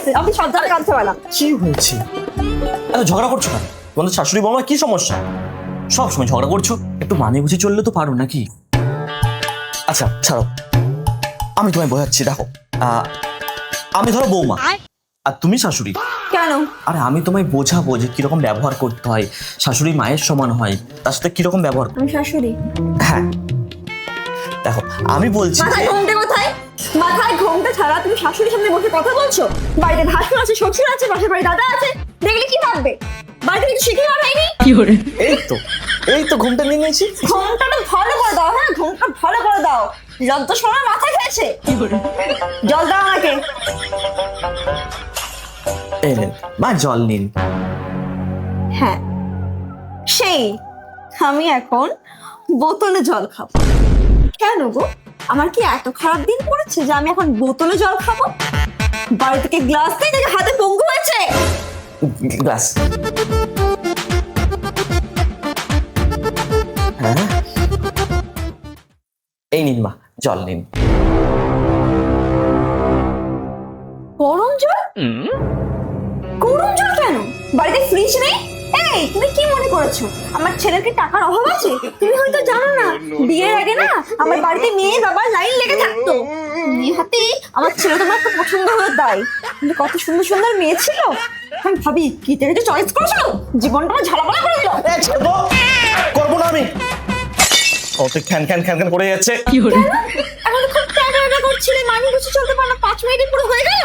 আছে, আপনি সাবধানে কাজ চালান। কি হয়েছে? এত ঝগড়া করছো না? তোমাদের শাশুড়ি বৌমা কি সমস্যা? সব সময় ঝগড়া করছো, একটু মানে বুঝে চললে তো পারো নাকি? আচ্ছা ছাড়ো, আমি তোমায় বোঝাচ্ছি। দেখো আমি ধরো বৌমা আর তুমি শাশুড়ি। কেন? আরে আমি তোমায় বোঝাবো যে কিরকম ব্যবহার করতে হয়, শাশুড়ি মায়ের সমান হয়, তার সাথে কিরকম ব্যবহার। আমি শাশুড়ি? হ্যাঁ দেখো আমি বলছি মাথায় ঘোমটা কোথায়? মাথায় ঘোমটা ছাড়া তুমি শাশুড়ির সামনে বসে কথা বলছো? বাড়িতে ভাসুর আছে, শ্বশুর আছে, পাশের বাড়ি দাদা আছে, দেখলে কি ভাববে? বাড়িতে কিছু শিখে পাঠাইনি। এই তো ঘুমটা নিয়ে নিয়েছি। ঘোমটাটা ভালো করে দাও, হ্যাঁ ঘোমটা ভালো করে দাও। লজ্জা শোনার মাথা খেয়েছে। জল দাও আমাকে। এই নিন মা জল নিন। হ্যাঁ সেই আমি এখন বোতলে জল খাবো। কেন গো, আমার কি এত খারাপ দিন পড়েছে যে আমি এখন বোতলে জল খাবো? বাড়ি থেকে গ্লাস দিয়ে দেখে হাতে পঙ্গু হয়েছে। গ্লাস। হ্যাঁ এই নিন মা জল নিন। গরম জল? গরম জল কেন? বাড়িতে ফ্রিজ নেই? এই তুমি কি মনে করেছো আমার ছেলের কি টাকার অভাব আছে? তুমি হয়তো জানো না, বিয়ের আগে না আমার বাড়িতে মেয়ে বাবার লাইন লেগে থাকতো। মেয়ে হাতে আমার ছেলে তোমার তো পছন্দ হয়ে তাই। কিন্তু কত সুন্দর সুন্দর মেয়ে ছিল, আমি ভাবি কি থেকে যে চয়েস করেছো, জীবনটা ঝালাপালা করে দিল। করবো না আমি। কত খ্যান খ্যান খ্যান খ্যান করে যাচ্ছে। এখন খুব টাকা করছিলে, মানি গুছি চলতে পারো না, 5 মিনিটে পুরো হয়ে গেল।